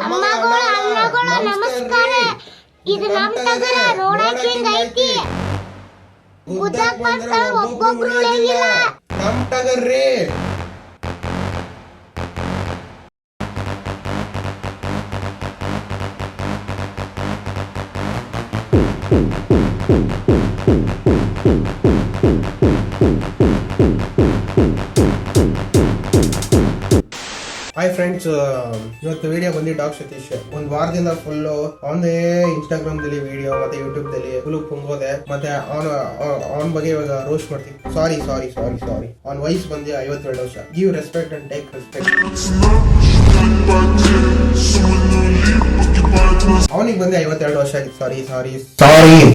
ಅಮ್ಮಗಳ ಅಣ್ಣಗಳ ನಮಸ್ಕಾರ. ಇದು ನಮ್ ಟಗರ ನೋಡಕ್ಕೆ ಹೆಂಗೈತಿ? ಗುದ್ದಾಕ್ ಬರ್ತಾವ, ಒಬ್ಬೊಬ್ರು ಉಳಿಯಿಲ್ಲ. ನಮ್ ಟಗರ್ರಿ. ಹಾಯ್ ಫ್ರೆಂಡ್ಸ್, ಇವತ್ತು ವಿಡಿಯೋ ಬಂದು ಡಾಗ್ ಸತೀಶ್. ಒಂದ್ ವಾರದಿಂದ ಫುಲ್ ಅವನೇ ಇನ್ಸ್ಟಾಗ್ರಾಮ್ ದಲ್ಲಿ ವಿಡಿಯೋ ಮತ್ತೆ ಯೂಟ್ಯೂಬ್ ದಲ್ಲಿ ಫುಲ್ ಪುಂಗೋದೆ. ಮತ್ತೆ ಅವನ ಬಗ್ಗೆ ಇವಾಗ ರೋಸ್ಟ್ ಮಾಡ್ತೀವಿ. ಸಾರಿ ಅವನ ವಯಸ್ಸು ಬಂದು 52 ವರ್ಷ. Give respect and take respect. ಅವನಿಗೆ ಬಂದು 52 ವರ್ಷ ಆಗಿದೆ. ಸಾರಿ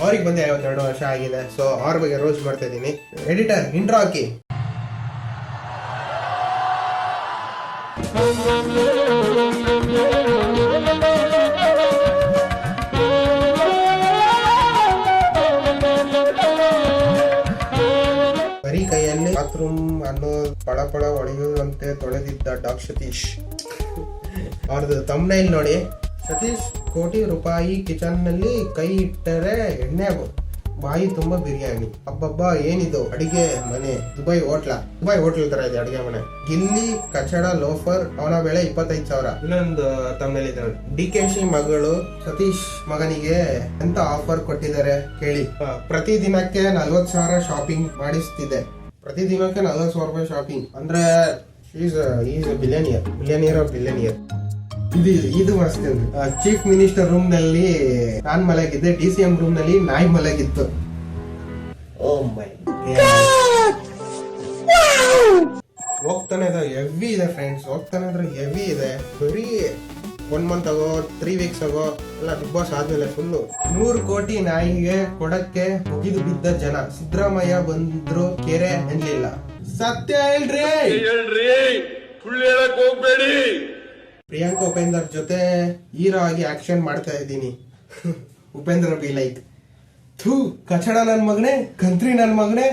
ಅವ್ರಿಗೆ ಬಂದು 52 ವರ್ಷ ಆಗಿದೆ. ಸೊ ಅವ್ರ ಬಗ್ಗೆ ರೋಸ್ಟ್ ಮಾಡ್ತಾ ಇದ್ದೀನಿ. ಎಡಿಟರ್ ಇಂಟ್ರೋ ಹಾಕಿ. ಬರೀ ಕೈಯಲ್ಲಿ ಬಾತ್ರೂಮ್ ಅನ್ನೋ ಪಳ ಹೊಳೆಯುವಂತೆ ತೊಳೆದಿದ್ದ ಡಾಗ್ ಸತೀಶ್. ಅವ್ರದ್ದು ತಮ್ನೈಲ್ ನೋಡಿ. ಸತೀಶ್ ಕೋಟಿ ರೂಪಾಯಿ ಕಿಚನ್ ನಲ್ಲಿ ಕೈ ಇಟ್ಟರೆ ಎಣ್ಣೆ ಬಾಯಿ ತುಂಬಾ ಬಿರಿಯಾನಿ. ಹಬ್ಬಬ್ಬ ಏನಿದು ಅಡಿಗೆ ಮನೆ? ದುಬೈ ಹೋಟ್ಲ್ ತರ ಇದೆ ಅಡಿಗೆ ಮನೆ. ಗಿಲ್ಲಿ ಕಚಡ ಲೋಫರ್. ಅವನ ಬೆಲೆ 25,000. ಇನ್ನೊಂದು ತಮ್ಮನೇಲಿ ಇದೆ. DKC ಮಗಳು ಸತೀಶ್ ಮಗನಿಗೆ ಎಂತ ಆಫರ್ ಕೊಟ್ಟಿದ್ದಾರೆ ಕೇಳಿ. ಪ್ರತಿ ದಿನಕ್ಕೆ 40,000 ಶಾಪಿಂಗ್ ಮಾಡಿಸ್ತಿದೆ. ಪ್ರತಿ ದಿನಕ್ಕೆ 40,000 ರೂಪಾಯಿ ಶಾಪಿಂಗ್ ಅಂದ್ರೆ ಈಸ್ ಬಿಲಿಯನಿಯರ್. ಇದು ಮಸ್ತ್. ಚೀಫ್ ಮಿನಿಸ್ಟರ್ ರೂಮ್ ನಲ್ಲಿ ನಾನ್ ಮಲಗಿದ್ದೆ. DCM ರೂಮ್ ನಲ್ಲಿ ನಾಯಿ ಮಲಗಿತ್ತು. ಓ ಮೈ ಗಾಡ್. ಹೋಗ್ತಾನೆ ಇದ್ರೆ ಹೆವಿ ಇದೆ ಫ್ರೆಂಡ್ಸ್. ಹೆವಿ ಇದೆ. ಬರೀ 1 ಮಂತ್ ಆಗೋ 3 ವೀಕ್ಸ್ ಆಗೋ ಎಲ್ಲ ಬಿಗ್ ಬಾಸ್ ಆದ್ಮೇಲೆ ಫುಲ್ಲು 100 ಕೋಟಿ ನಾಯಿಗೆ ಕೊಡಕ್ಕೆ ಮುಗಿದು ಬಿದ್ದ ಜನ. ಸಿದ್ದರಾಮಯ್ಯ ಬಂದ್ರು ಕೆರೆ ಎನ್ಲಿಲ್ಲ. ಸತ್ಯ ಹೇಳ್ರಿ, ಸುಳ್ಳು ಹೇಳಕ್ ಹೋಗ್ಬೇಡಿ. ಪ್ರಿಯಾಂಕಾ ಉಪೇಂದ್ರ ಜೊತೆ ಹೀರೋ ಆಗಿ ಆಕ್ಷನ್ ಮಾಡ್ತಾ ಇದ್ದೀನಿ. ಉಪೇಂದ್ರ ಬಿ ಲೈಕ್ ಥೂ ಕಚಡ ನನ್ ಮಗನೇ, ಕಂತ್ರಿ ನನ್ ಮಗನೇ.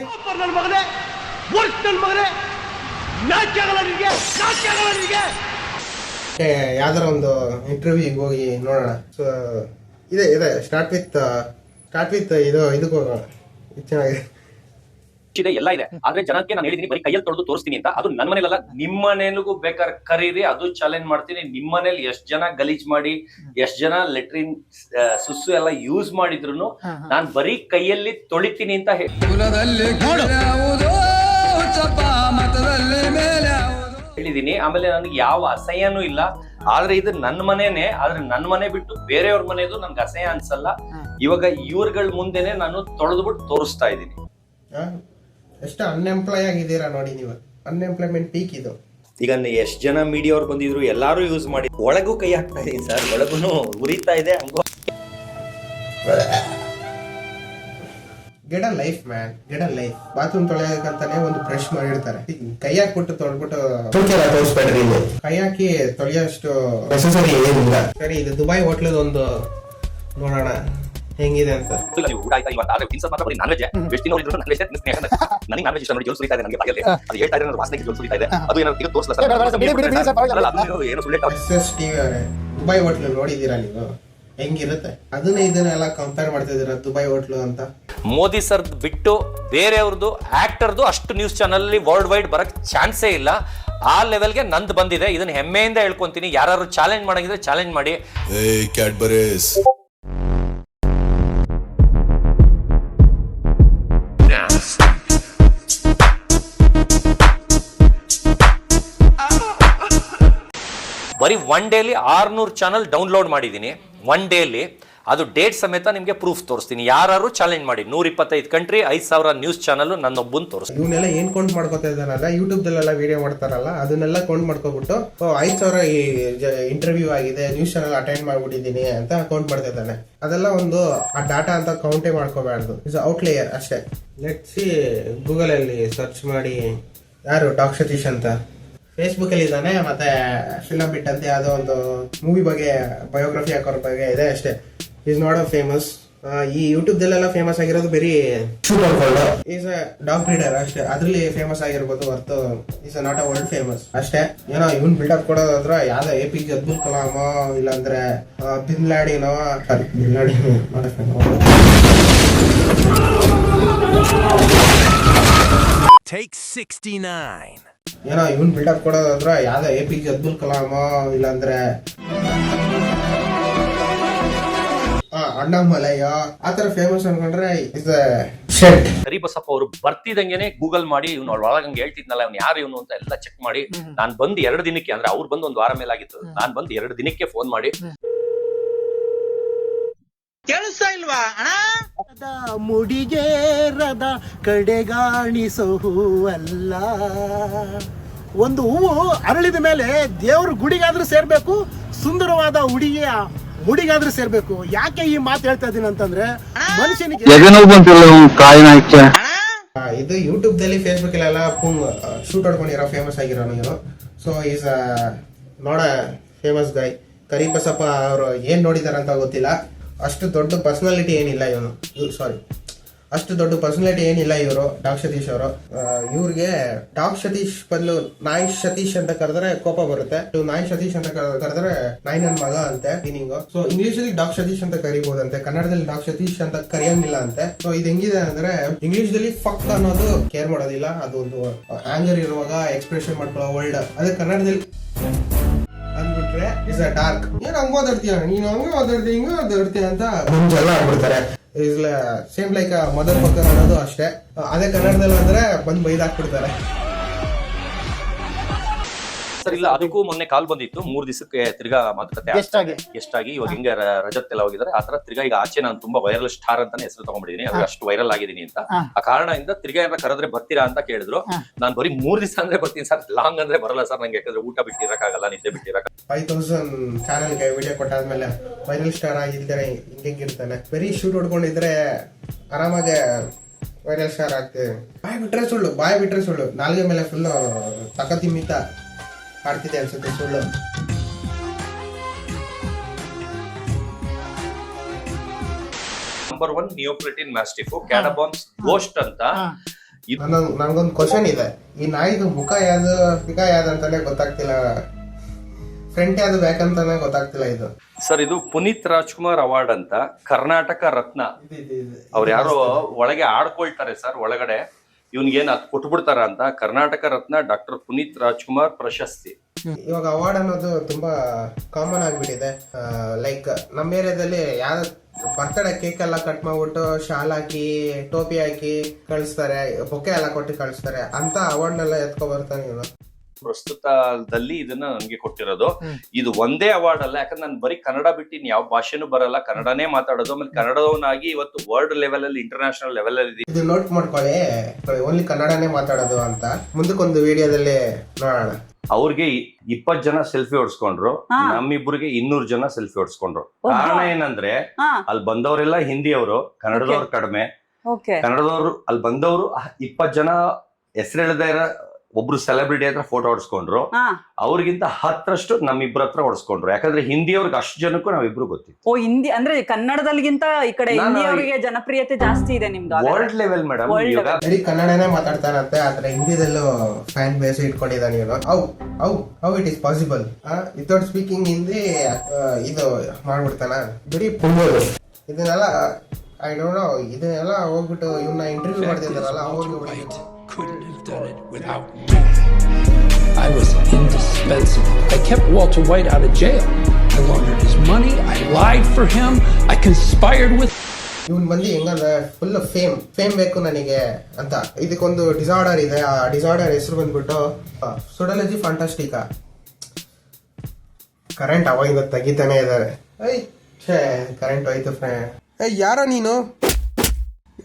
ಯಾವ್ದಾರ ಒಂದು ಇಂಟರ್ವ್ಯೂಗೆ ಹೋಗಿ ನೋಡೋಣ. ಸೊ ಇದೆ ಸ್ಟಾರ್ಟ್ ವಿತ್ ಇದಕ್ಕೆ ಹೋಗೋಣ. ಚೆನ್ನಾಗಿದೆ, ಎಲ್ಲ ಇದೆ. ಆದ್ರೆ ಜನಕ್ಕೆ ನಾನು ಹೇಳಿದೀನಿ ಬರೀ ಕೈಯಲ್ಲಿ ತೊಳೆದು ತೋರಿಸ್ತೀನಿ ಅಂತ. ಅದು ನನ್ನ ಮನೇಲಲ್ಲ, ನಿಮ್ಮ ಮನೇಲಿಗೂ ಬೇಕಾದ್ರೆ ಕರೀರಿ, ಅದು ಚಾಲೆಂಜ್ ಮಾಡ್ತೀನಿ. ನಿಮ್ಮ ಮನೇಲಿ ಎಷ್ಟ್ ಜನ ಗಲೀಜ್ ಮಾಡಿ, ಎಷ್ಟ್ ಜನ ಲೆಟ್ರಿನ್ ಸುಸ್ಸು ಎಲ್ಲ ಯೂಸ್ ಮಾಡಿದ್ರು ನಾನ್ ಬರೀ ಕೈಯಲ್ಲಿ ತೊಳಿತೀನಿ ಅಂತ ಹೇಳಿದೀನಿ. ಆಮೇಲೆ ನನಗೆ ಯಾವ ಅಸಹ್ಯನೂ ಇಲ್ಲ. ಆದ್ರೆ ಇದು ನನ್ನ ಮನೇನೆ. ಆದ್ರೆ ನನ್ನ ಮನೆ ಬಿಟ್ಟು ಬೇರೆಯವ್ರ ಮನೆದು ನನ್ಗೆ ಅಸಹ್ಯ ಅನ್ಸಲ್ಲ. ಇವಾಗ ಇವ್ರಗಳ ಮುಂದೆನೆ ನಾನು ತೊಳೆದ್ಬಿಟ್ಟು ತೋರಿಸ್ತಾ ಇದ್ದೀನಿ. ಎಷ್ಟು ಅನ್ಎಂಪ್ಲಾಯ್ ಆಗಿದ್ದೀರಾ ನೋಡಿ ನೀವು. ಅನ್ಎಂಪ್ಲಾಯ್ಮೆಂಟ್ ಪೀಕ್ ಇದು. ಈಗ ಎಷ್ಟ್ ಜನ ಮೀಡಿಯಾ ಅವ್ರು ಬಂದಿದ್ರು, ಎಲ್ಲಾರು ಯೂಸ್ ಮಾಡಿ. ಒಳಗೂ ಕೈ ಹಾಕ್ತಾ ಇದೀನಿ ಸರ್, ಒಳಗೂ ಉರಿತಾ ಇದೆ. ಹಂಗೋ get a life man, get a life. Bathroom ತೊಳೆಯಕಂತಾನೆ ಒಂದು ಬ್ರಷ್ ಮಾಡಿರ್ತಾರೆ. ಕೈ ಹಾಕ್ಬಿಟ್ಟು ತೊಳ್ಬಿಟ್ಟು ತೋರಿಸ್ಬೇಡ್ರಿ. ಕೈ ಹಾಕಿ ತೊಳೆಯೋಷ್ಟು ನೆಸೆಸರಿ ಏನಿಲ್ಲ. ಸರಿ, ಇದು ದುಬೈ ಹೋಟ್ಲದ ಒಂದು ನೋಡೋಣ ಹೆಂಗಿದೆ ಅಂತ. ಊಟ ಆಯ್ತಾ ಇವತ್ತು? ಆದ್ರೆ ತಿನ್ಸೋದು ಮಾತ್ರ ಬರೀ ನಾನ್ ವೆಜ್. ವೆಜ್ ತಿನ್ನೋರು ನಾನ್ ವೆಜ್ ತಿನ್ನಿಸ್ತೀನಿ. ನನಗೆ ನಾನ್ ವೆಜ್ ಇಷ್ಟ ನೋಡಿ. ಜೋಲ್ ಸುರಿತಾ ಇದೆ ನನಗೆ ಬಾಯಲ್ಲಿ. ಅದು ಹೇಳ್ತಾ ಇದ್ರೆ ವಾಸನೆಗೆ ಜೋಲ್ ಸುರಿತಾ ಇದೆ. ಅದು ಏನೋ ಈಗ ತೋರಿಸಲ್ಲ ಸರ್. ಏನು ಸುಳ್ಳು SSTV ಅವರೇ, ದುಬೈ ಹೋಟ್ಲು ನೋಡಿದೀರಾ ನೀವು? ಹೆಂಗಿರುತ್ತೆ ಇದನ್ನೆಲ್ಲ ಕಂಪೇರ್ ಮಾಡ್ತಿದ್ದೀರಾ ದುಬೈ ಹೋಟ್ಲು ಅಂತ. ಮೋದಿ ಸರ್ ಬಿಟ್ಟು ಬೇರೆಯವ್ರದ್ದು ಆಕ್ಟರ್ದು ಅಷ್ಟು ನ್ಯೂಸ್ ಚಾನಲ್ ವರ್ಲ್ಡ್ ವೈಡ್ ಬರಕ್ ಚಾನ್ಸೇ ಇಲ್ಲ. ಆ ಲೆವೆಲ್ಗೆ ನಂದು ಬಂದಿದೆ. ಇದನ್ನ ಹೆಮ್ಮೆಯಿಂದ ಹೇಳ್ಕೊಂತೀನಿ. ಯಾರು ಚಾಲೆಂಜ್ ಮಾಡಂಗಿದ್ರೆ ಚಾಲೆಂಜ್ ಮಾಡಿ. ಕ್ಯಾಡ್ಬರೀಸ್ ಬರೀ 1 ಡೇಲಿ 600 ಚಾನಲ್ ಡೌನ್ಲೋಡ್ ಮಾಡಿದ್ದೀನಿ. 1 ಡೇಲಿ ಅದು ಡೇಟ್ ಸಮೇತ ನಿಮಗೆ ಪ್ರೂಫ್ ತೋರಿಸ್ತೀನಿ. ಯಾರು ಚಾಲೆಂಜ್ ಮಾಡಿ. 125 ಕಂಟ್ರಿ, 5,000 ನ್ಯೂಸ್ ಚಾನಲ್ ನನ್ನೊಬ್ಬನ್ ತೋರಿಸ್ತೀನಿ. ಇವನ್ನೆಲ್ಲ ಏನ್ ಕೌಂಟ್ ಮಾಡ್ಕೋತಾ ಇದ್ದಾನಲ್ಲ, ಯೂಟ್ಯೂಬ್ ದಲ್ಲೆಲ್ಲ ವಿಡಿಯೋ ಮಾಡ್ತಾರಲ್ಲ, ಅದನ್ನೆಲ್ಲ ಕೌಂಟ್ ಮಾಡ್ಕೋಬಿಟ್ಟು 5,000 ಇಂಟರ್ವ್ಯೂ ಆಗಿದೆ, ನ್ಯೂಸ್ ಚಾನಲ್ ಅಟೆಂಡ್ ಮಾಡ್ಬಿಟ್ಟಿದ್ದೀನಿ ಅಂತ ಕೌಂಟ್ ಮಾಡ್ತಾ ಇದ್ದಾನೆ. ಅದೆಲ್ಲ ಒಂದು ಆ ಡಾಟಾ ಅಂತ ಕೌಂಟೇ ಮಾಡ್ಕೋಬಾರ್ದು. ಇಟ್ಸ್ ಔಟ್ಲೇಯರ್ ಅಷ್ಟೇ. ಸಿ ಗೂಗಲ್ ಅಲ್ಲಿ ಸರ್ಚ್ ಮಾಡಿ ಯಾರು ಡಾಗ್ ಸತೀಶ್ ಅಂತ. ಫೇಸ್ಬುಕ್ ಅಲ್ಲಿ ಇದ್ದಾನೆ. ಮತ್ತೆ ಫಿಲಂ ಬಿಟ್ ಅಂತ ಯಾವುದೋ ಒಂದು ಮೂವಿ ಬಗ್ಗೆ ಬಯೋಗ್ರಫಿ ಹಾಕೋರ್ ಬಗ್ಗೆ ಇದೆ ಅಷ್ಟೇ. Is not a famous. ಈ ಯೂಟ್ಯೂಬ್ ದಲ್ಲೆಲ್ಲ ಫೇಮಸ್ ಆಗಿರೋದು ಬರೀ ಈಸ್ ಅ ಡಾಗ್ ಬ್ರೀಡರ್ ಅಷ್ಟೇ, ಅದ್ರಲ್ಲಿ ಫೇಮಸ್ ಆಗಿರ್ಬೋದು ಹೊರತು is not a world famous ಅಷ್ಟೇ. ಏನೋ ಇವನ್ ಬಿಲ್ಡಪ್ ಕೊಡೋದಾದ್ರೆ ಯಾವ್ದೋ APJ ಅಬ್ದುಲ್ ಕಲಾಮ್ ಇಲ್ಲಾಂದ್ರೆ ಬಿನ್ ಲಾಡಿನೋ ಬಿನ್ ಲಾಡಿ Take 69. ಏನೋ ಇವನ್ ಬಿಲ್ಡಪ್ ಕೊಡೋದಾದ್ರೆ ಯಾವ್ದೋ APJ ಅಬ್ದುಲ್ ಕಲಾಮ್ ಇಲ್ಲಾಂದ್ರೆ ಅಣ್ಣಾಮಲಯ್ಯ ಆತರ ಫೇಮಸ್ ಅನ್ಕೊಂಡ್ರೆ ಇಸ್ ಶೆಟ್. ಕರಿಬಸಪ್ಪ ಅವರು ಬರ್ತಿದಂಗೆನೆ ಗೂಗಲ್ ಮಾಡಿ ಇವ್ನು ಒಳಗಂಗೆ ಹೇಳ್ತಿದ್ನಲ್ಲ ಇವ್ನು ಯಾರು ಇವನು ಅಂತ ಎಲ್ಲ ಚೆಕ್ ಮಾಡಿ ನಾನ್ ಬಂದು 2 ದಿನಕ್ಕೆ, ಅಂದ್ರೆ ಅವ್ರು ಬಂದು 1 ವಾರ ಮೇಲಾಗಿತ್ತು, ನಾನ್ ಬಂದು 2 ದಿನಕ್ಕೆ ಫೋನ್ ಮಾಡಿ ಕೇಳಿಸ್ತಾ ಇಲ್ವಾ ಅಣ್ಣ? ಮುಡಿಗೇರದ ಕಡೆಗಾಣಿಸೋ ಹೂವಲ್ಲ, ಒಂದು ಹೂವು ಅರಳಿದ ಮೇಲೆ ದೇವ್ರ ಗುಡಿಗಾದ್ರೂ ಸೇರ್ಬೇಕು, ಸುಂದರವಾದ ಹುಡುಗಿಯ ಮುಡಿಗಾದ್ರೂ ಸೇರ್ಬೇಕು. ಯಾಕೆ ಈ ಮಾತು ಹೇಳ್ತಾ ಇದೀನಿ ಅಂತಂದ್ರೆ ಮನುಷ್ಯನಿಗೆ ಇದು ಯೂಟ್ಯೂಬ್ ದಲ್ಲಿ ಫೇಸ್ಬುಕ್ ಅಲ್ಲೆಲ್ಲ ಶೂಟ್ ಹೊಡ್ಕೊಂಡಿರೋ ಫೇಮಸ್ ಆಗಿರೋ ನೀವು. ಸೊ ಈಸ್ ನೋಡ ಫೇಮಸ್ ಗೈ ಕರಿಬಸಪ್ಪ ಅವರು ಏನ್ ನೋಡಿದಾರ ಅಂತ ಗೊತ್ತಿಲ್ಲ. ಅಷ್ಟು ದೊಡ್ಡ ಪರ್ಸನಾಲಿಟಿ ಏನಿಲ್ಲ ಇವನು, ಅಷ್ಟು ದೊಡ್ಡ ಪರ್ಸನಾಲಿಟಿ ಏನಿಲ್ಲ ಇವರು ಡಾಗ್ ಸತೀಶ್ ಅವರು. ಇವ್ರಿಗೆ ಡಾಗ್ ಸತೀಶ್ ಬದಲು ನಾಯಿ ಸತೀಶ್ ಅಂತ ಕರೆದ್ರೆ ಕೋಪ ಬರುತ್ತೆ, ನಾಯಿ ಸತೀಶ್ ಅಂತ ಕರೆದ್ರೆ ನಾಯಿ ನನ್ ಮಗ ಅಂತೆ ಮೀನಿಂಗ್. ಸೊ ಇಂಗ್ಲಿಷ್ ಅಲ್ಲಿ ಡಾಗ್ ಸತೀಶ್ ಅಂತ ಕರಿಬಹುದಂತೆ, ಕನ್ನಡದಲ್ಲಿ ಡಾಗ್ ಸತೀಶ್ ಅಂತ ಕರೆಯಂಗಿಲ್ಲ ಅಂತೆ. ಸೊ ಇದು ಹೆಂಗಿದೆ ಅಂದ್ರೆ ಇಂಗ್ಲಿಷ್ ದಲ್ಲಿ ಫಕ್ ಅನ್ನೋದು ಕೇರ್ ಮಾಡೋದಿಲ್ಲ, ಅದು ಒಂದು ಆಂಗರ್ ಇರುವಾಗ ಎಕ್ಸ್ಪ್ರೆಷನ್ ಮಾಡ್ಕೊಳ್ಳೋ ವರ್ಲ್ಡ್. ಅದೇ ಕನ್ನಡದಲ್ಲಿ ಅಂದ್ಬಿಟ್ರೆ ಇಸ್ ಅ ಡಾರ್ಕ್, ಏನ್ ಹಂಗ ಓದಾಡ್ತೀಯ ನೀನು, ಹಂಗ ಓದಾಡ್ತೀಯ ಹಿಂಗ ಓದಾಡ್ತೀಯ ಅಂತ ಮುಂಚೆಲ್ಲ ಆಗ್ಬಿಡ್ತಾರೆ. ಇಸ್ ಸೇಮ್ ಲೈಕ್ ಮದರ್ ಪಕ್ಕ ಅನ್ನೋದು ಅಷ್ಟೇ. ಅದೇ ಕನ್ನಡದಲ್ಲಿ ಅಂದ್ರೆ ಬಂದ್ ಬೈದಾಕ್ಬಿಡ್ತಾರೆ. ಸರ್ ಇಲ್ಲ, ಅದಕ್ಕೂ ಮೊನ್ನೆ ಕಾಲ್ ಬಂದಿತ್ತು, 3 ದಿವಸಕ್ಕೆ ತಿರ್ಗಾ ಮಾತುಕತೆ ಎಷ್ಟಾಗಿ ಇವಾಗ ಹಿಂಗೆ ರಜತ್ ಎಲ್ಲ ಹೋಗಿದ್ದಾರೆ ಆತರ. ತಿರ್ಗಾ ಈಗ ಆಚೆ ನಾನು ತುಂಬಾ ವೈರಲ್ ಸ್ಟಾರ್ ಅಂತಾನೆ ಹೆಸರು ತಗೊಂಡ್ಬಿಟ್ಟಿದೀನಿ, ಅವಾಗ ಅಷ್ಟು ವೈರಲ್ ಆಗಿದ್ದೀನಿ ಅಂತ. ಆ ಕಾರಣದಿಂದ ತಿರ್ಗಾ ಏನಾರ ಕರೆದ್ರೆ ಬರ್ತೀರಾ ಅಂತ ಕೇಳಿದ್ರು. ನಾನು ಬರೀ 3 ದಿವಸ ಅಂದ್ರೆ ಬರ್ತೀನಿ ಸರ್, ಲಾಂಗ್ ಅಂದ್ರೆ ಬರಲ್ಲ ಸರ್ ನಂಗೆ, ಯಾಕಂದ್ರೆ ಊಟ ಬಿಟ್ಟಿರಕ್ಕಾಗಲ್ಲ, ನಿದ್ದೆ ಬಿಟ್ಟಿರಕ್ಕ. 5000 ಚಾನೆಲ್ಗೆ ವಿಡಿಯೋ ಕೊಟ್ಟಾದ್ಮೇಲೆ ವೈರಲ್ ಸ್ಟಾರ್ ಆಗಿಲ್ದರೆ ಹಿಂಗಿರ್ತಾನೆ. ಬರೀ ಶೂಟ್ ಹೊಡ್ಕೊಂಡಿದ್ರೆ ಆರಾಮಾಗೆ ವೈರಲ್ ಸ್ಟಾರ್ ಆಗ್ತದೆ. ಬಾಯ್ ಬಿಟ್ರೆ ಸುಳ್ಳು, ನಾಲ್ಗೆ ಮೇಲೆ ಫುಲ್ ತಕತಿಮಿತ ಆಡ್ತಿದೆ ಅನ್ಸುತ್ತೆ ಸುಳ್ಳು. ನಂಬರ್ 1 ನಿಯೋಪ್ರಿಟಿನ್ ಮ್ಯಾಸ್ಟಿಫ್ ಕ್ಯಾಡಬಾನ್ಸ್ ಗೋಸ್ಟ್ ಅಂತ. ನನ್ಗೊಂದು ಕ್ವಶನ್ ಇದೆ, ಈ ನಾಯಿದು ಮುಖ ಯಾವ್ದು ಪಿಕ ಯಾವ್ದು ಅಂತಾನೆ ಗೊತ್ತಾಗ್ತಿಲ್ಲ, ಫ್ರಂಟ್ ಯಾವ್ದು ಬ್ಯಾಕ್ ಅಂತಾನೆ ಗೊತ್ತಾಗ್ತಿಲ್ಲ. ಇದು ಸರ್ ಇದು ಪುನೀತ್ ರಾಜ್ಕುಮಾರ್ ಅವಾರ್ಡ್ ಅಂತ, ಕರ್ನಾಟಕ ರತ್ನ. ಅವ್ರು ಯಾರೋ ಒಳಗೆ ಆಡ್ಕೊಳ್ತಾರೆ ಸರ್ ಒಳಗಡೆ, ಇವ್ನಿಗೇನ್ ಅದು ಕೊಟ್ಬಿಡ್ತಾರ ಅಂತ. ಕರ್ನಾಟಕ ರತ್ನ ಡಾಕ್ಟರ್ ಪುನೀತ್ ರಾಜ್ಕುಮಾರ್ ಪ್ರಶಸ್ತಿ. ಇವಾಗ ಅವಾರ್ಡ್ ಅನ್ನೋದು ತುಂಬಾ ಕಾಮನ್ ಆಗ್ಬಿಟ್ಟಿದೆ. ಲೈಕ್ ನಮ್ಮ ಏರಿಯಾದಲ್ಲಿ ಯಾವ್ದು ಬರ್ತಡೇ ಕೇಕ್ ಎಲ್ಲ ಕಟ್ ಮಾಡ್ಬಿಟ್ಟು ಶಾಲ್ ಹಾಕಿ ಟೋಪಿ ಹಾಕಿ ಕಳಿಸ್ತಾರೆ, ಬೊಕ್ಕೆ ಎಲ್ಲ ಕೊಟ್ಟು ಕಳಿಸ್ತಾರೆ ಅಂತ ಅವಾರ್ಡ್ನೆಲ್ಲ ಎತ್ಕೊ ಬರ್ತಾನೆ ಇವನು. ಪ್ರಸ್ತುತದಲ್ಲಿ ಇದನ್ನ ನನ್ಗೆ ಕೊಟ್ಟಿರೋದು. ಇದು ಒಂದೇ ಅವಾರ್ಡ್ ಅಲ್ಲ, ಯಾಕಂದ್ರೆ ನಾನು ಬರೀ ಕನ್ನಡ ಬಿಟ್ಟು ಯಾವ ಭಾಷೆನೂ ಬರಲ್ಲ, ಕನ್ನಡನೇ ಮಾತಾಡೋದು. ಆಮೇಲೆ ಕನ್ನಡವನ್ನಾಗಿ ಇವತ್ತು ವರ್ಲ್ಡ್ ಲೆವೆಲ್ ಅಲ್ಲಿ, ಇಂಟರ್ನ್ಯಾಷನಲ್ ಲೆವೆಲ್ ಅಲ್ಲಿ ಇದು ನೋಟ್ ಮಾಡ್ಕೊಳ್ಳಿ, ಓನ್ಲಿ ಕನ್ನಡನೇ ಮಾತಾಡೋದು ಅಂತ. ಮುಂದಕ್ಕೊಂದು ವಿಡಿಯೋದಲ್ಲಿ ನೋಡೋಣ. ಅವ್ರಿಗೆ 20 ಜನ ಸೆಲ್ಫಿ ಹೊಡ್ಸ್ಕೊಂಡ್ರು, ನಮ್ಮಿಬ್ರಿಗೆ 200 ಜನ ಸೆಲ್ಫಿ ಹೊಡ್ಸ್ಕೊಂಡ್ರು. ಕಾರಣ ಏನಂದ್ರೆ ಅಲ್ಲಿ ಬಂದವರೆಲ್ಲ ಹಿಂದಿಯವರು, ಕನ್ನಡದವ್ರು ಕಡಿಮೆ. ಕನ್ನಡದವ್ರು ಅಲ್ಲಿ ಬಂದವರು 20 ಜನ ಹೆಸರು ಹೇಳದೇ ಇರೋ ಒಬ್ರು ಸೆಲೆಬ್ರಿಟಿ ಹತ್ರ ಫೋಟೋ ಹೊಡ್ಸ್ಕೊಂಡ್ರು, ಅವ್ರಿಗಿಂತ 10ರಷ್ಟು ನಮ್ಮಿಬ್ರ ಹತ್ರ ಹೊಡ್ಸ್ಕೊಂಡ್ರು. ಯಾಕಂದ್ರೆ ಹಿಂದಿಯವ್ರಿಗೆ ಅಷ್ಟು ಜನಕ್ಕೂ ನಾವಿಬ್ರು ಗೊತ್ತಿತ್ತು. ಓ, ಹಿಂದಿ ಅಂದ್ರೆ ಕನ್ನಡದಲ್ಲಿಗಿಂತ ಈ ಕಡೆ ಹಿಂದಿಯವರಿಗೆ ಜನಪ್ರಿಯತೆ ಜಾಸ್ತಿ ಇದೆ ನಿಮ್ದು. World level madam. ಬರೀ ಕನ್ನಡನೇ ಮಾತಾಡ್ತಾನಂತೆ, ಆದ್ರೆ ಹಿಂದಿದಲ್ಲೂ ಫ್ಯಾನ್ ಬೇಸ್ ಇಟ್ಕೊಂಡಿದ್ದಾನೆ ಇವನು. How it is possible without speaking Hindi ಇದು ಮಾಡ್ಬಿಡ್ತಾನ ಬರೀ ಪುಂಗೋದು. ಇದನ್ನೆಲ್ಲ ಐ ಡೋಂಟ್ ನೋ, ಇದನ್ನೆಲ್ಲ ಹೋಗ್ಬಿಟ್ಟು ಇವನ್ನ ಇಂಟರ್ವ್ಯೂ ಮಾಡ್ತಿದ್ದಾರಲ್ಲ ಅವ್ರಿಗೆ couldn't have done it without me. I was indispensable. I kept Walter White out of jail. I laundered his money. I lied for him. I conspired with. ಇವನ್ ಬಂದು ಹೆಂಗಂದ್ರೆ full fame ಬೇಕು ನನಗೆ ಅಂತ. ಇದಕ್ಕೊಂದು ಡಿಸಾರ್ಡರ್ ಇದೆ, ಆ disorder ಹೆಸರು ಬಂದ್ಬಿಟ್ಟು ಸುಡಲಜಿ ಫಾಂಟಾಸ್ಟಿಕಾ. ಕರೆಂಟ್ ಅವಾಗಿಂದ ತೆಗಿತಾನೆ ಇದಾರೆ. ಕರೆಂಟ್ ಹೋಯ್ತು ಫ್ರೆಂಡ್. ಯಾರ ನೀನು,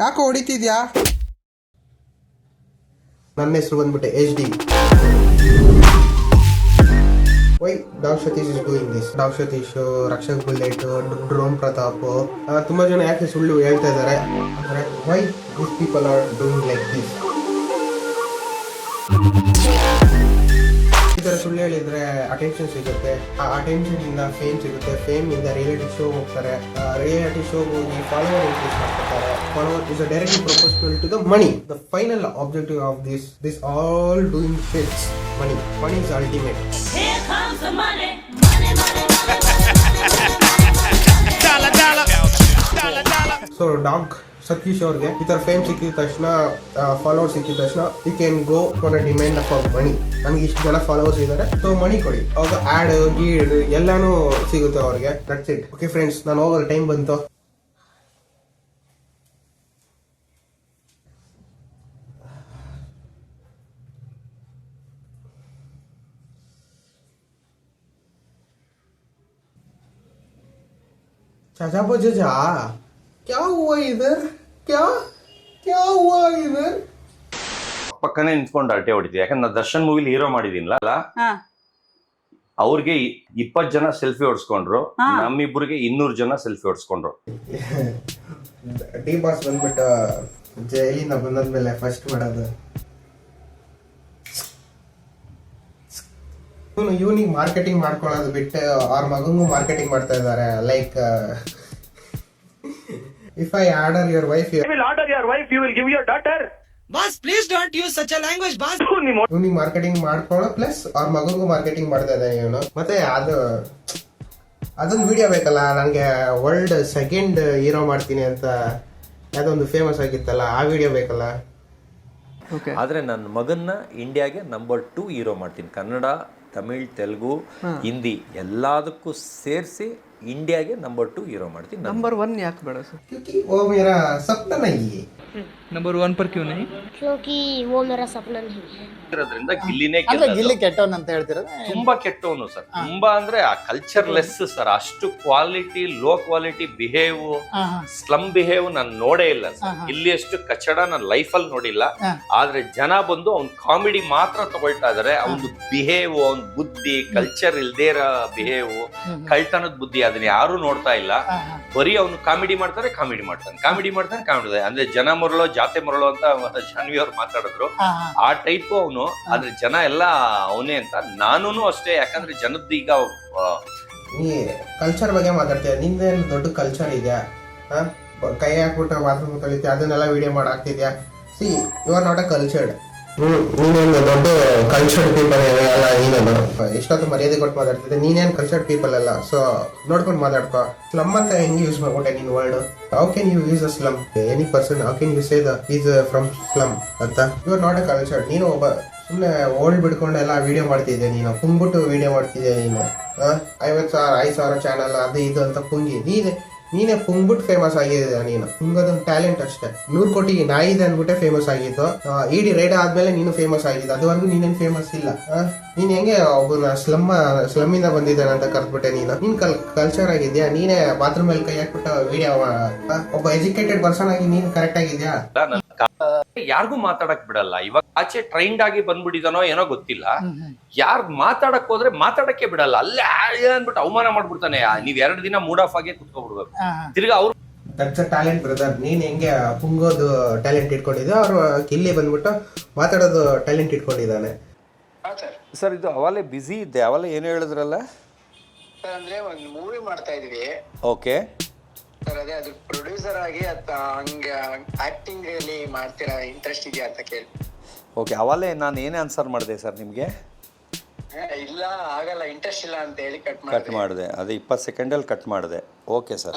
ಯಾಕೋ ಹೊಡಿತಿದ್ಯಾ? ನನ್ನ ಹೆಸರು ಬಂದ್ಬಿಟ್ಟೆ HD. Why Dog Satish is doing this? Dog Satish, Rakshak Bullet, Drone Pratap, ತುಂಬಾ ಜನ ಯಾಕೆ ಸುಳ್ಳು ಹೇಳ್ತಾ ಇದ್ದಾರೆ ಅಂದ್ರೆ why this people are doing like this? ಈ ತರ ಸುಳ್ಳು ಸುಳ್ಳು ಹೇಳಿದ್ರೆ ಅಟೆನ್ಷನ್ ಸಿಗುತ್ತೆ, ಆ ಅಟೆನ್ಷನ್ ಇಂದ ಫೇಮ್ ಸಿಗುತ್ತೆ, ಫೇಮ್ ಇಂದ ರಿಯಾಲಿಟಿ ಶೋ ಹೋಗ್ತಾರೆ, ರಿಯಾಲಿಟಿ ಶೋ ಹೋಗಿ ಫಾಲೋವರ್ ಇನ್ಕ್ರೀಸ್ ಮಾಡ್ತಾರೆ. Follower is directly proportional to the money. The final objective of this all doing fits money. Money is ultimate. So Dog Satish ಅವ್ರಿಗೆ ಈ ತರ ಫೇಮ್ ಸಿಕ್ಕಿದ ತಕ್ಷಣ, ಫಾಲೋವರ್ಸ್ ಸಿಕ್ಕಿದ ತಕ್ಷಣ you can go for a demand for money. ನನಗೆ ಇಷ್ಟು ಜನ ಫಾಲೋವರ್ಸ್ ಇದ್ದಾರೆ, ಸೊ ಮನಿ ಕೊಡಿ. ಅವಾಗ ಆ್ಯಡ್ ಗೀಡ್ ಎಲ್ಲಾನು ಸಿಗುತ್ತೆ ಅವ್ರಿಗೆ. That's it. ಓಕೆ ಫ್ರೆಂಡ್ಸ್, ನಾನು ಹೋಗೋ ಟೈಮ್ ಬಂತು. चाचा बजा क्या हुआ इधर? क्या हुआ इधर? ಪಕ್ಕನೇ ನಿಂತ್ಕೊಂಡು ಅರಟೆ ಹೊಡಿತೀವಿ. ಯಾಕಂದ್ರೆ ನಾನು ದರ್ಶನ್ ಮೂವಿಲಿ ಹೀರೋ ಮಾಡಿದೀನಲ್ಲ, ಅವ್ರಿಗೆ 20 ಜನ ಸೆಲ್ಫಿ ಹೊಡ್ಸ್ಕೊಂಡ್ರು, ನಮ್ಮಿಬ್ಬರಿಗೆ 200 ಜನ ಸೆಲ್ಫಿ ಹೊಡ್ಸ್ಕೊಂಡ್ರು. ಡಿ ಬಾಸ್ ಬಂದ್ಬಿಟ್ಟು ಜೈಲಿಂದ ಬಂದಾದ್ಮೇಲೆ ಫಸ್ಟ್ ಮಾಡೋದು ಇವನಿಗೆ ಮಾರ್ಕೆಟಿಂಗ್ ಮಾಡ್ಕೊಳ್ಳೋದು ಬಿಟ್ಟು ಅವ್ರ ಮಗಂಗೂ ಮಾರ್ಕೆಟಿಂಗ್ ಮಾಡ್ತಾ ಇದ್ದಾರೆ. Like if I order your wife, you will give your daughter. Boss, please don't use such a language, boss. ಇವನಿಗೆ ಮಾರ್ಕೆಟಿಂಗ್ ಮಾಡ್ಕೊಳ್ಳೋ ಪ್ಲಸ್ ಅವ್ರ ಮಗಂಗೂ ಮಾರ್ಕೆಟಿಂಗ್ ಮಾಡ್ತಾ ಇದ್ದಾನೆ ಇವನು. ಮತ್ತೆ ಅದೊಂದು ವಿಡಿಯೋ ಬೇಕಲ್ಲ ನನಗೆ, ವರ್ಲ್ಡ್ ಸೆಕೆಂಡ್ ಹೀರೋ ಮಾಡ್ತೀನಿ ಅಂತ ಯಾವುದೊಂದು ಫೇಮಸ್ ಆಗಿತ್ತಲ್ಲ, ಆ ವಿಡಿಯೋ ಬೇಕಲ್ಲ. ಆದ್ರೆ ನನ್ನ ಮಗನ್ನ ಇಂಡಿಯಾಗೆ ನಂಬರ್ 2 ಹೀರೋ ಮಾಡ್ತೀನಿ. ಕನ್ನಡ, ತಮಿಳ್, ತೆಲುಗು, ಹಿಂದಿ ಎಲ್ಲದಕ್ಕೂ ಸೇರಿಸಿ ಇಂಡಿಯಾಗೆ ನಂಬರ್ 2 ಹೀರೋ ಮಾಡ್ತೀನಿ. नंबर 1 ಯಾಕೆ ಬೇಡ ಸರ್? क्योंकि वो मेरा सपना नहीं है. नंबर 1 पर क्यों नहीं? क्योंकि वो मेरा सपना नहीं है. ಇರೋದ್ರಿಂದ ಗಿಲ್ಲಿನೇ ಗಿಲ್ಲಿ ಕೆಟ್ಟವನ್ ಅಂತ ಹೇಳ್ತೀರಾ? ತುಂಬಾ ಕೆಟ್ಟವನು ಸರ್. ತುಂಬಾ ಅಂದ್ರೆ ಆ ಕಲ್ಚರ್ಲೆಸ್ ಸರ್. ಅಷ್ಟು quality, low quality behave, slum behave ನಾನು ನೋಡೇ ಇಲ್ಲ ಸರ್. ಇಲ್ಲಿ ಅಷ್ಟು ಕಚಡ ನನ್ನ ಲೈಫಲ್ಲಿ ನೋಡಿಲ್ಲ. ಆದ್ರೆ ಜನ ಬಂದು ಅವ್ನ್ ಕಾಮಿಡಿ ಮಾತ್ರ ತಗೊಳ್ತಾ ಇದಾರೆ. ಅವ್ನ ಬಿಹೇವ್, ಅವ್ನ ಬುದ್ಧಿ, ಕಲ್ಚರ್ ಇಲ್ದೇ ಇರೋ ಬಿಹೇವ್, ಕಳ್ತನದ ಬುದ್ಧಿ, ಅದನ್ನ ಯಾರು ನೋಡ್ತಾ ಇಲ್ಲ. ಬರೀ ಅವ್ನು ಕಾಮಿಡಿ ಮಾಡ್ತಾನೆ. ಅಂದ್ರೆ ಜನ ಮರಳೋ ಜಾತೆ ಮರಳೋ ಅಂತ ಜಾನ್ವಿ ಅವ್ರು ಮಾತಾಡಿದ್ರು. ಆ ಟೈಪ್ ಅವನು. ಆದ್ರೆ ಜನ ಎಲ್ಲ ಅವನೇ ಅಂತ. ನಾನೂನು ಅಷ್ಟೇ. ಯಾಕಂದ್ರೆ ಜನದ್ದು ಈಗ ನೀ ಕಲ್ಚರ್ ಬಗ್ಗೆ ಮಾತಾಡ್ತೀಯ, ನಿಂದೇನು ದೊಡ್ಡ ಕಲ್ಚರ್ ಇದೆಯಾ? ಕೈ ಹಾಕ್ಬಿಟ್ಟು ಬಾತ್ರೂಮ್ ತೊಳಿತೀಯ, ಅದನ್ನೆಲ್ಲ ವಿಡಿಯೋ ಮಾಡಾಕ್ತಿದ್ಯಾ? See you are not a cultured. ನೀನೇನು ದೊಡ್ಡ ಕಲ್ಚರ್ಡ್ ಪೀಪಲ್ ಅಲ್ಲ. ನೀನೇನು ಎಷ್ಟೊತ್ತು ಮರ್ಯಾದೆ ಕೊಟ್ಟು ಮಾತಾಡ್ತಿದ್ದೆ, ನೀನೇನು ಕಲ್ಚರ್ಡ್ ಪೀಪಲ್ ಅಲ್ಲ. ಸೊ ನೋಡ್ಕೊಂಡು ಮಾತಾಡ್ಕೊ. ಸ್ಲಮ್ ಅಂತ ಹೆಂಗೆ ಯೂಸ್ ಮಾಡ್ಕೊಟ್ಟೆ ನೀನು word? How can you use a slum? Any person how can you say the is from slum ಅಂತ? You are not a cultured. ನೀನು ಒಬ್ಬ ಸುಮ್ಮನೆ ಓಲ್ಡ್ ಬಿಡ್ಕೊಂಡೆಲ್ಲ ವಿಡಿಯೋ ಮಾಡ್ತಿದ್ದೆ ನೀನು, ಕುಂಬಿಟ್ಟು ವಿಡಿಯೋ ಮಾಡ್ತಿದ್ದೆ ನೀನು. 50,000 ಚಾನಲ್ ಅದು ಇದು ಅಂತ ಕುಂಗಿ ನೀನೇ ಪುಂಗ್ಬಿಟ್ಟು ಫೇಮಸ್ ಆಗಿದ್ದ. ನೀನು ಪುಂಗೋದೊಂದು ಟ್ಯಾಲೆಂಟ್ ಅಷ್ಟೇ. 100 ಕೋಟಿ ನಾಯಿದೆ ಅಂದ್ಬಿಟ್ಟೆ ಫೇಮಸ್ ಆಗಿದ್ದು. ಇಡೀ ರೈಡ್ ಆದ್ಮೇಲೆ ನೀನು ಫೇಮಸ್ ಆಗಿದ್ದು. ಅದುವರೆಗೂ ನೀನೇನು ಫೇಮಸ್ ಇಲ್ಲ. ನೀನ್ ಹೆಂಗೆ ಒಬ್ಬನ ಸ್ಲಮ್ ಇಂದ ಬಂದಿದ್ದಾನೆ ಅಂತ ಕರ್ದ್ಬಿಟ್ಟೆ ನೀನು. ನೀನ್ ಕಲ್ಚರ್ ಆಗಿದ್ಯಾ? ನೀನೇ ಬಾತ್ರೂಮ್ ಮೇಲೆ ಕೈ ಹಾಕ್ಬಿಟ್ಟು ವಿಡಿಯೋ. ಒಬ್ಬ ಎಜುಕೇಟೆಡ್ ಪರ್ಸನ್ ಆಗಿ ನೀನ್ ಕರೆಕ್ಟ್ ಆಗಿದ್ಯಾ? ಯಾರಿಗೂ ಮಾತಾಡಕ್ ಬಿಡಲ್ಲ. ಇವಾಗ ಆಚೆ ಟ್ರೈನ್ಡ್ ಆಗಿ ಬಂದ್ಬಿಟ್ಟಿದಾನೋ ಏನೋ ಗೊತ್ತಿಲ್ಲ. ಯಾರ್ ಮಾತಾಡಕ್ ಹೋದ್ರೆ ಮಾತಾಡಕ್ಕೆ ಬಿಡಲ್ಲ. ಅಲ್ಲೇ ಅಂದ್ಬಿಟ್ಟು ಅವಮಾನ ಮಾಡ್ಬಿಡ್ತಾನೆ. ನೀವ್ 2 ದಿನ ಮೂಡ್ ಆಫ್ ಆಗಿ ಕುತ್ಕೊಬಿಡ್ಬೇಕು. ತಿರ್ಗಾ ಅವ್ರು ದಟ್ಸ್ ಅ ಟ್ಯಾಲೆಂಟ್ ಬ್ರದರ್. ನೀನ್ ಹೆಂಗೆ ಪುಂಗೋದು ಟ್ಯಾಲೆಂಟ್ ಇಟ್ಕೊಂಡಿದ್ದೆ, ಅವ್ರು ಇಲ್ಲಿ ಬಂದ್ಬಿಟ್ಟು ಮಾತಾಡೋದು ಟ್ಯಾಲೆಂಟ್ ಇಟ್ಕೊಂಡಿದ್ದಾನೆ. ಸರ್ ಇದು ಅವಾಗಲೇ ಬಿಸಿ ಇದ್ದೆ. ಅವಾಗಲೇ ಏನು ಹೇಳಿದ್ರಲ್ಲ ಸರ್? ಅಂದ್ರೆ ಒಂದು ಮೂವಿ ಮಾಡ್ತಾ ಇದ್ವಿ. ಓಕೆ ಸರ್ ಅದೇ ಅದ್ರ ಪ್ರೊಡ್ಯೂಸರ್ ಆಗಿ ಹಂಗೆ ಆಕ್ಟಿಂಗ್ ಅಲ್ಲಿ ಮಾಡ್ತೀರಾ, ಇಂಟ್ರೆಸ್ಟ್ ಇದೆಯಾ ಅಂತ ಕೇಳಿ. ಓಕೆ ಅವಾಗಲೇ ನಾನು ಏನೇ ಆನ್ಸರ್ ಮಾಡಿದೆ ಸರ್ ನಿಮಗೆ? ಇಲ್ಲ ಆಗಲ್ಲ, ಇಂಟ್ರೆಸ್ಟ್ ಇಲ್ಲ ಅಂತ ಹೇಳಿ ಕಟ್ ಮಾಡಿದೆ. ಅದೇ 20 ಸೆಕೆಂಡಲ್ಲಿ ಕಟ್ ಮಾಡಿದೆ. Okay sir.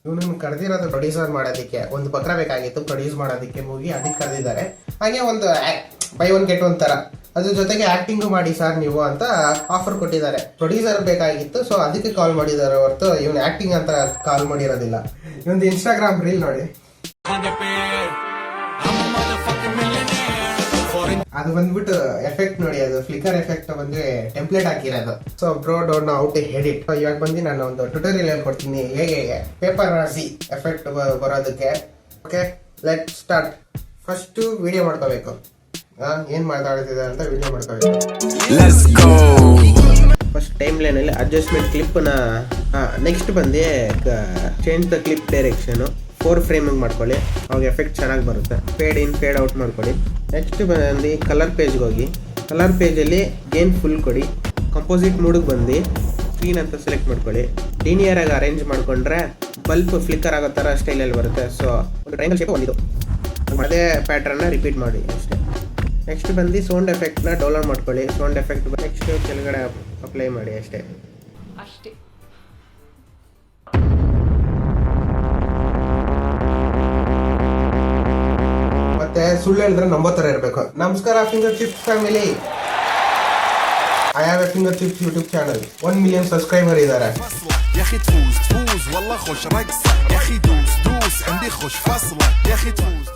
ಇವನು ಕರೆದಿರೋದು ಪ್ರೊಡ್ಯೂಸರ್ ಮಾಡೋದಕ್ಕೆ, ಒಂದು ಪತ್ರ ಬೇಕಾಗಿತ್ತು ಪ್ರೊಡ್ಯೂಸ್ ಮಾಡೋದಕ್ಕೆ ಮೂವಿ, ಅದಕ್ಕೆ ಕರೆದಿದ್ದಾರೆ. ಹಾಗೆ ಒಂದು ಬೈ ಒನ್ ಗೆಟ್ ಒನ್ ತರ, ಅದ್ರ ಜೊತೆಗೆ ಆಕ್ಟಿಂಗು ಮಾಡಿ ಸರ್ ನೀವು ಅಂತ ಆಫರ್ ಕೊಟ್ಟಿದ್ದಾರೆ. ಪ್ರೊಡ್ಯೂಸರ್ ಬೇಕಾಗಿತ್ತು, ಸೊ ಅದಕ್ಕೆ ಕಾಲ್ ಮಾಡಿದ್ದಾರೆ ಹೊರತು ಇವನು ಆಕ್ಟಿಂಗ್ ಅಂತ ಕಾಲ್ ಮಾಡಿರೋದಿಲ್ಲ. ಇವೊಂದು ಇನ್ಸ್ಟಾಗ್ರಾಮ್ ರೀಲ್ ನೋಡಿ, ಅದು ಬಂದ್ಬಿಟ್ಟು ಎಫೆಕ್ಟ್ ನೋಡಿ, ಅದು ಫ್ಲಿಕರ್ ಎಫೆಕ್ಟ್ ಬಂದ್ರೆ ಟೆಂಪ್ಲೇಟ್ ಹಾಕಿರೋದು. So bro don't know how to edit. ಇವಾಗ ಬಂದು ನಾನು ಒಂದು ಟ್ಯುಟೋರಿಯಲ್ ಹೇಳ್ಕೊಡ್ತೀನಿ ಹೇಗೆ ಪೇಪರ್ ರಾಸಿ ಎಫೆಕ್ಟ್ ಬರೋದಕ್ಕೆ. Okay let start. First video ಮಾಡ್ಕೋಬೇಕು, ಏನ್ ಮಾತಾಡ್ತಿದೆ ಅಂತ ವಿಡಿಯೋ ಮಾಡ್ಕೋಬೇಕು. ಫಸ್ಟ್ ಟೈಮ್ ಲೈನ್ ಅಲ್ಲಿ ಅಡ್ಜಸ್ಟ್ಮೆಂಟ್ ಕ್ಲಿಪ್ ನ, ನೆಕ್ಸ್ಟ್ ಬಂದು change the clip direction 4 framing ಮಾಡ್ಕೊಳ್ಳಿ, ಅವಾಗ ಎಫೆಕ್ಟ್ ಚೆನ್ನಾಗಿ ಬರುತ್ತೆ. ಫೇಡ್ ಇನ್ ಫೇಡ್ ಔಟ್ ಮಾಡ್ಕೊಳ್ಳಿ. ನೆಕ್ಸ್ಟ್ ಬಂದು ಕಲರ್ ಪೇಜ್ಗೆ ಹೋಗಿ, ಕಲರ್ ಪೇಜಲ್ಲಿ ಗೇನ್ ಫುಲ್ ಕೊಡಿ. ಕಂಪೋಸಿಟ್ ಮೂಡಿಗೆ ಬಂದು ಸ್ಕ್ರೀನ್ ಅಂತ ಸೆಲೆಕ್ಟ್ ಮಾಡ್ಕೊಳ್ಳಿ. ಲೀನಿಯರ್ ಆಗಿ ಅರೇಂಜ್ ಮಾಡ್ಕೊಂಡ್ರೆ ಬಲ್ಪ್ ಫ್ಲಿಕ್ಕರ್ ಆಗೋ ಥರ ಸ್ಟೈಲಲ್ಲಿ ಬರುತ್ತೆ. ಸೊ ಒಂದು ಟ್ರಯಾಂಗಲ್ ಶೇಪ್ ಒಂದಿದು ಅದೇ ಪ್ಯಾಟ್ರನ್ನ ರಿಪೀಟ್ ಮಾಡಿ ಅಷ್ಟೇ. ನೆಕ್ಸ್ಟ್ ಬಂದು ಸೌಂಡ್ ಎಫೆಕ್ಟ್ನ ಡೌನ್ಲೋಡ್ ಮಾಡ್ಕೊಳ್ಳಿ. ಸೌಂಡ್ ಎಫೆಕ್ಟ್ ನೆಕ್ಸ್ಟ್ ಕೆಳಗಡೆ ಅಪ್ಲೈ ಮಾಡಿ ಅಷ್ಟೇ. ಮತ್ತೆ ಸುಳ್ಳು ಹೇಳಿದ್ರೆ ನಂಬೋ ಥರ ಇರಬೇಕು. ನಮಸ್ಕಾರ finger chips family. I have a Fingertips YouTube channel. 1 million subscriber ಇದ್ದಾರೆ. يا اخي تفوز والله خوش رقصة يا اخي دوس عندي خوش فصلة يا اخي تفوز